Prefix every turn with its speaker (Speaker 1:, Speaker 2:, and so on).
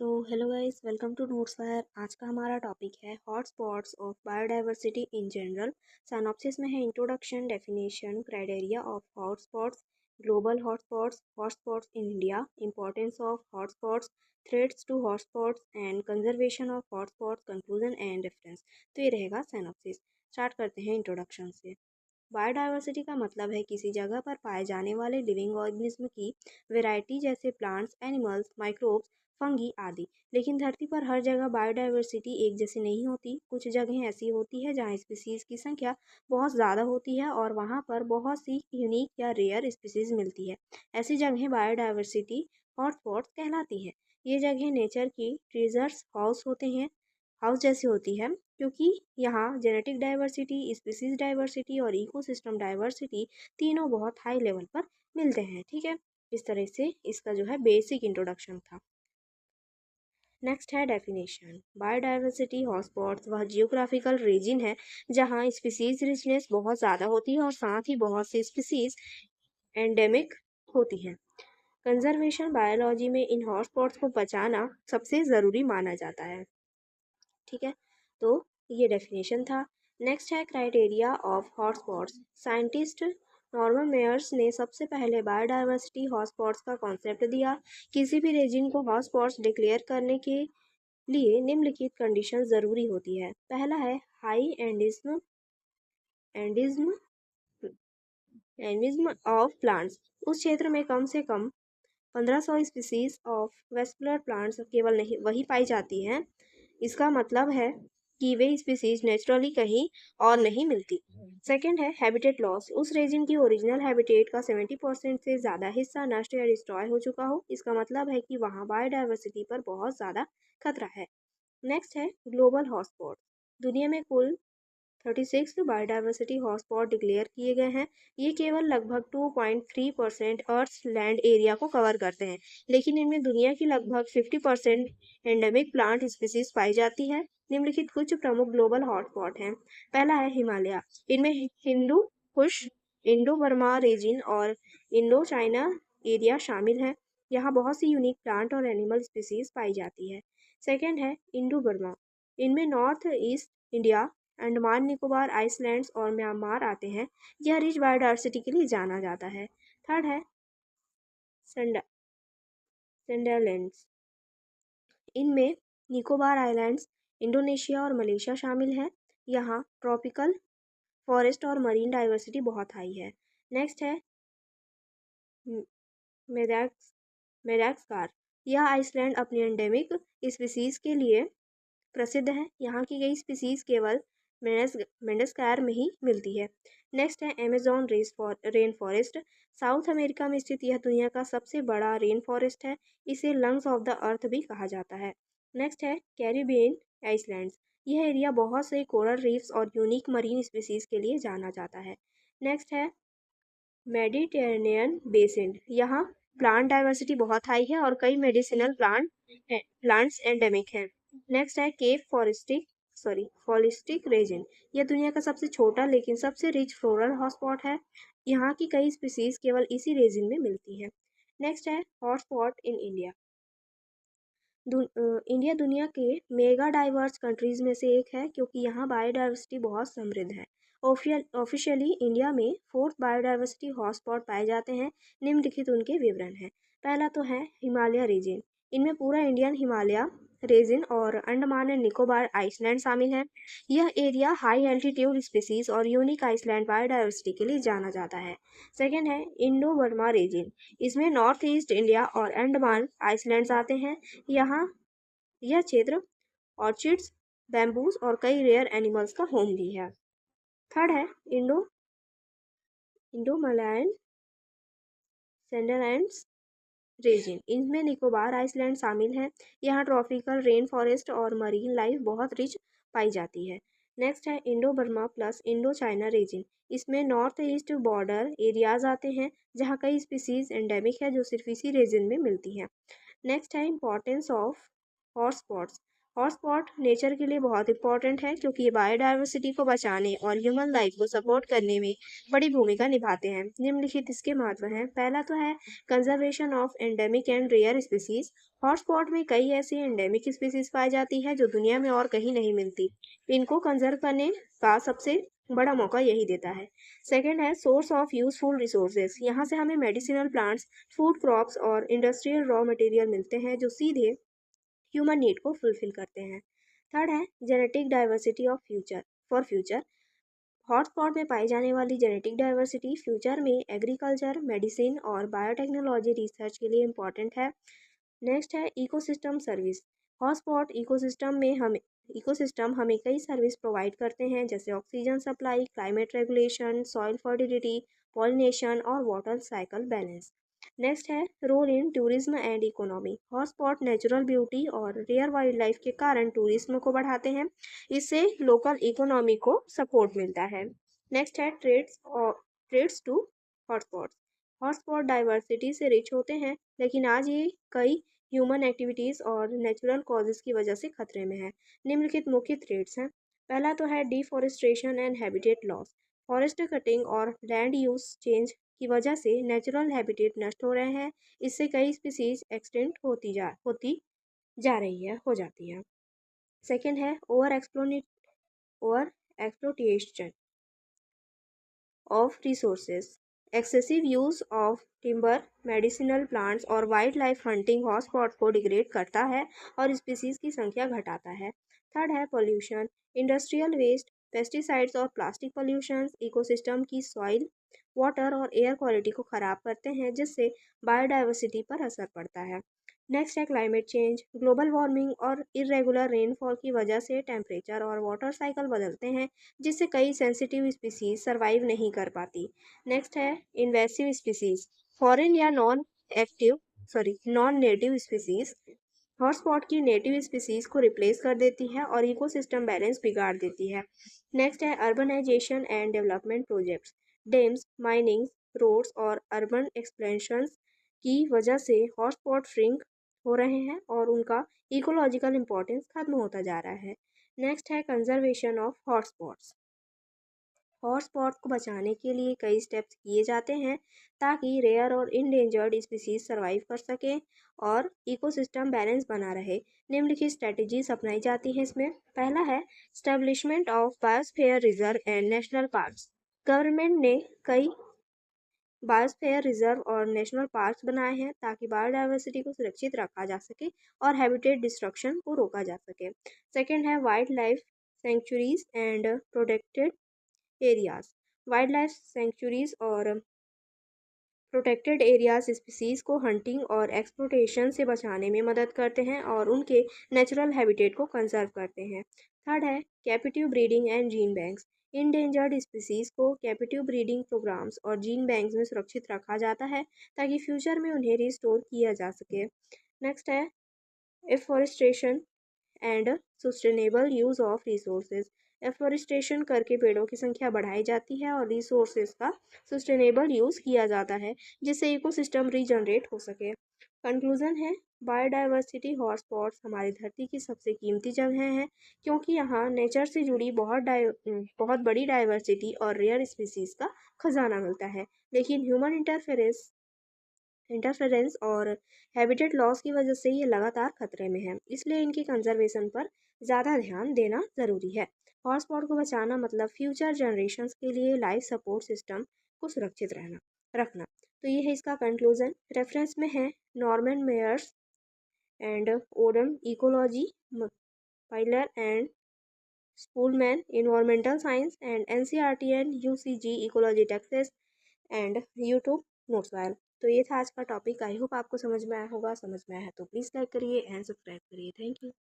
Speaker 1: तो hello guys, welcome to notes fire. आज का हमारा टॉपिक है hotspots of biodiversity in general. Synopsis में है introduction, definition, criteria of hotspots, global hotspots, hotspots in India, importance of hotspots, threats to hotspots and conservation of hotspots, conclusion and reference. तो ये रहेगा synopsis. Start करते हैं introduction से। Biodiversity का मतलब है किसी जगह पर पाए जाने वाले लिविंग ऑर्गेनिज्म की वैरायटी, जैसे प्लांट्स, एनिमल्स, माइक्रोब्स, फंगी आदि। लेकिन धरती पर हर जगह बायोडाइवर्सिटी एक जैसी नहीं होती। कुछ जगहें ऐसी होती है जहाँ स्पीसीज की संख्या बहुत ज़्यादा होती है और वहाँ पर बहुत सी यूनिक या रेयर स्पीसीज मिलती है। ऐसी जगहें बायोडाइवर्सिटी हॉटस्पॉट्स कहलाती हैं। ये जगह नेचर की ट्रेजर्स हाउस होते हैं, हाउस जैसी होती है, क्योंकि यहाँ जेनेटिक डाइवर्सिटी, स्पीसीज डाइवर्सिटी और इकोसिस्टम डाइवर्सिटी तीनों बहुत हाई लेवल पर मिलते हैं। ठीक है, इस तरह से इसका जो है बेसिक इंट्रोडक्शन था। नेक्स्ट है डेफिनेशन। बायोडाइवर्सिटी हॉटस्पॉट्स वह जियोग्राफिकल रीजन है जहाँ स्पीसीज रिचनेस बहुत ज़्यादा होती है और साथ ही बहुत सी स्पीसीज एंडेमिक होती हैं। कंजर्वेशन बायोलॉजी में इन हॉटस्पॉट्स को बचाना सबसे ज़रूरी माना जाता है। ठीक है, तो ये डेफिनेशन था। नेक्स्ट है criteria of hotspots. Scientist Norman Myers ने सबसे पहले बायोडाइवर्सिटी हॉटस्पॉट्स का कॉन्सेप्ट दिया। किसी भी रीजन को हॉटस्पॉट्स डिक्लेयर करने के लिए निम्नलिखित कंडीशन ज़रूरी होती है। पहला है हाई एंडिज्म एंडिज्म एंडिज्म ऑफ प्लांट्स। उस क्षेत्र में कम से कम 1500 स्पीसीज ऑफ वेस्कुलर प्लांट्स केवल नहीं वही पाई जाती हैं। इसका मतलब है कि वे स्पीसीज नेचुरली कहीं और नहीं मिलती। सेकंड है हैबिटेट लॉस। उस रीजन की ओरिजिनल हैबिटेट का 70% से ज़्यादा हिस्सा नष्ट या डिस्ट्रॉय हो चुका हो। इसका मतलब है कि वहाँ बायोडाइवर्सिटी पर बहुत ज़्यादा खतरा है। नेक्स्ट है ग्लोबल हॉटस्पॉट। दुनिया में कुल 36 बायोडाइवर्सिटी हॉटस्पॉट डिक्लेयर किए गए हैं। ये केवल लगभग 2.3% अर्थ लैंड एरिया को कवर करते हैं, लेकिन इनमें दुनिया की लगभग 50% एंडेमिक प्लांट स्पीसीज पाई जाती है। निम्नलिखित कुछ प्रमुख ग्लोबल हॉटस्पॉट हैं। पहला है हिमालय। इनमें Hindu Kush, Indo Burma reason और इंडो चाइना एरिया शामिल है। यहाँ बहुत सी यूनिक प्लांट और एनिमल स्पीसीज पाई जाती है। सेकेंड है इंडो बर्मा। इनमें north east India, Andaman Nicobar islands और म्यांमार आते हैं। यह रिच बायोडाइवर्सिटी के लिए जाना जाता है। थर्ड है सेंडरलैंड्स। इनमें निकोबार आइलैंड्स, इंडोनेशिया और मलेशिया शामिल हैं। यहाँ ट्रॉपिकल फॉरेस्ट और मरीन डाइवर्सिटी बहुत हाई है। नेक्स्ट है मेडाक्स मेडागास्कार। यह आइसलैंड अपनी एंडेमिक स्पीसीज के लिए प्रसिद्ध है। यहाँ की कई स्पीसीज केवल मेडागास्कार में ही मिलती है। नेक्स्ट है Amazon rain forest. South America में स्थित यह दुनिया का सबसे बड़ा रेन फॉरेस्ट है। इसे लंग्स ऑफ द अर्थ भी कहा जाता है। नेक्स्ट है कैरिबियन आइसलैंड्स। यह एरिया बहुत से कोरल रीफ्स और यूनिक मरीन स्पीसीज के लिए जाना जाता है। नेक्स्ट है मेडिटेरेनियन बेसिन। यहाँ प्लांट डाइवर्सिटी बहुत हाई है और कई मेडिसिनल प्लांट्स एंडेमिक हैं। नेक्स्ट है केप फॉरेस्टिक रीजन। यह दुनिया का सबसे छोटा लेकिन सबसे रिच फ्लोरल हॉटस्पॉट है। यहाँ की कई स्पीसीज केवल इसी रीजन में मिलती है। नेक्स्ट है हॉटस्पॉट इन इंडिया। इंडिया दुनिया के मेगा डाइवर्स कंट्रीज में से एक है, क्योंकि यहाँ बायोडाइवर्सिटी बहुत समृद्ध है। ऑफिशियली इंडिया में 4th बायोडाइवर्सिटी हॉटस्पॉट पाए जाते हैं। निम्नलिखित उनके विवरण हैं। पहला तो है हिमालय रीजन। इनमें पूरा इंडियन हिमालय रीजन और अंडमान एंड निकोबार आइसलैंड शामिल है। यह एरिया हाई एल्टीट्यूड स्पीसीज और यूनिक आइसलैंड बायोडाइवर्सिटी के लिए जाना जाता है। सेकेंड है इंडो बर्मा रीजन। इसमें नॉर्थ ईस्ट इंडिया और अंडमान आइसलैंड्स आते हैं। यहाँ यह क्षेत्र ऑर्चिड्स, बैम्बूस और कई रेयर एनिमल्स का होम भी है। थर्ड है Indo Indo Malayan Sundalands region. इनमें निकोबार आइसलैंड शामिल है। यहाँ ट्रॉपिकल रेन फॉरेस्ट और मरीन लाइफ बहुत रिच पाई जाती है। नेक्स्ट है Indo Burma plus Indo China region. इसमें नॉर्थ ईस्ट बॉर्डर एरियाज आते हैं, जहाँ कई स्पीसीज एंडेमिक है जो सिर्फ इसी रीजन में मिलती हैं। नेक्स्ट है importance of hotspots. Hotspot nature के लिए बहुत इंपॉर्टेंट है क्योंकि ये बायोडाइवर्सिटी को बचाने और ह्यूमन लाइफ को सपोर्ट करने में बड़ी भूमिका निभाते हैं। निम्नलिखित इसके महत्व हैं। पहला तो है conservation of endemic and rare species. Hotspot में कई ऐसी एंडेमिक स्पीसीज पाई जाती है जो दुनिया में और कहीं नहीं मिलती। इनको कंजर्व करने का सबसे बड़ा मौका यही देता है। सेकेंड है सोर्स ऑफ यूजफुल रिसोर्सेज। यहाँ से हमें मेडिसिनल प्लांट्स, फूड क्रॉप्स और इंडस्ट्रियल रॉ मटेरियल मिलते हैं जो सीधे ह्यूमन नीड को फुलफिल करते हैं। थर्ड है genetic diversity of future. Hotspot में पाई जाने वाली जेनेटिक डाइवर्सिटी फ्यूचर में एग्रीकल्चर, मेडिसिन और बायोटेक्नोलॉजी रिसर्च के लिए इम्पॉर्टेंट है। नेक्स्ट है इकोसिस्टम सर्विस। हॉटस्पॉट इकोसिस्टम हमें कई सर्विस प्रोवाइड करते हैं जैसे oxygen supply, climate regulation, soil fertility, pollination और वाटर साइकिल बैलेंस। नेक्स्ट है role in tourism and economy. Hotspot natural beauty और रेयर वाइल्ड लाइफ के कारण टूरिज्म को बढ़ाते हैं। इससे लोकल इकोनॉमी को सपोर्ट मिलता है। नेक्स्ट है threats to hotspots. Hotspot diversity से रिच होते हैं लेकिन आज ये कई ह्यूमन एक्टिविटीज़ और नेचुरल कॉजेज़ की वजह से खतरे में है। निम्नलिखित मुख्य थ्रेट्स हैं। पहला तो है deforestation and habitat loss. Forest cutting और लैंड यूज चेंज की वजह से नेचुरल हैबिटेट नष्ट हो रहे हैं। इससे कई स्पीसीज एक्सटेंट होती जा रही है हो जाती है। सेकेंड है over exploitation of resources. Excessive use of timber, medicinal plants और वाइल्ड लाइफ हंटिंग हॉटस्पॉट को डिग्रेड करता है और स्पीसीज की संख्या घटाता है। थर्ड है पोल्यूशन। इंडस्ट्रियल वेस्ट, पेस्टिसाइड्स और प्लास्टिक पोल्यूशन इकोसिस्टम की सॉइल, वाटर और एयर क्वालिटी को ख़राब करते हैं जिससे बायोडाइवर्सिटी पर असर पड़ता है। नेक्स्ट है क्लाइमेट चेंज। ग्लोबल वार्मिंग और इरेगुलर रेनफॉल की वजह से टेम्परेचर और वाटर साइकिल बदलते हैं जिससे कई सेंसिटिव स्पीसीज सर्वाइव नहीं कर पाती। नेक्स्ट है इन्वेसिव स्पीसीज। फॉरेन या नॉन नेटिव स्पीसीज हॉटस्पॉट की नेटिव स्पीसीज को रिप्लेस कर देती है और इकोसिस्टम बैलेंस बिगाड़ देती है। नेक्स्ट है urbanisation and development projects. Dams, mining, roads और अर्बन एक्सपेंशंस की वजह से हॉटस्पॉट श्रिंक हो रहे हैं और उनका इकोलॉजिकल इंपॉर्टेंस खत्म होता जा रहा है। नेक्स्ट है कंजर्वेशन ऑफ हॉटस्पॉट्स। हॉटस्पॉट को बचाने के लिए कई स्टेप्स किए जाते हैं ताकि रेयर और इंडेंजर्ड स्पीसीज सर्वाइव कर सकें और इकोसिस्टम बैलेंस बना रहे। निम्नलिखित स्ट्रेटजीज अपनाई जाती हैं इसमें। पहला है establishment of biosphere reserve and national parks. Government ने कई बायोस्फीयर रिजर्व और नेशनल पार्क्स बनाए हैं ताकि बायोडाइवर्सिटी को सुरक्षित रखा जा सके और हैबिटेट डिस्ट्रक्शन को रोका जा सके। सेकेंड है wild life sanctuaries and protected areas. Wild life sanctuaries और प्रोटेक्टेड एरियाज स्पीसीज को हंटिंग और एक्सप्लोटेशन से बचाने में मदद करते हैं और उनके नेचुरल हैबिटेट को कंजर्व करते हैं। थर्ड है captive breeding and gene banks. Endangered species को कैपिटिव ब्रीडिंग प्रोग्राम्स और जीन बैंक्स में सुरक्षित रखा जाता है ताकि फ्यूचर में उन्हें रिस्टोर किया जा सके। नेक्स्ट है afforestation and sustainable use of resources. Afforestation करके पेड़ों की संख्या बढ़ाई जाती है और रिसोर्सेज का सस्टेनेबल यूज किया जाता है जिससे इकोसिस्टम रीजनरेट हो सके। कंक्लूजन है बायोडाइवर्सिटी हॉटस्पॉट्स हमारी धरती की सबसे कीमती जगह हैं क्योंकि यहाँ नेचर से जुड़ी बहुत बड़ी डाइवर्सिटी और रेयर स्पीसीज का खजाना मिलता है। लेकिन ह्यूमन इंटरफेरेंस और हैबिटेट लॉस की वजह से ये लगातार खतरे में है, इसलिए इनकी कंजर्वेशन पर ज़्यादा ध्यान देना ज़रूरी है। हॉटस्पॉट को बचाना मतलब फ्यूचर जनरेशन्स के लिए लाइफ सपोर्ट सिस्टम को सुरक्षित रखना। तो ये है इसका कंक्लूजन। रेफरेंस में है Norman Myers and Odum ecology, Miller and Spoolman environmental science and NCERT and UGC ecology texts and YouTube notes wire. तो ये था आज का टॉपिक। आई होप आपको समझ में आया होगा। समझ में आया है तो प्लीज़ लाइक करिए एंड सब्सक्राइब करिए। Thank you.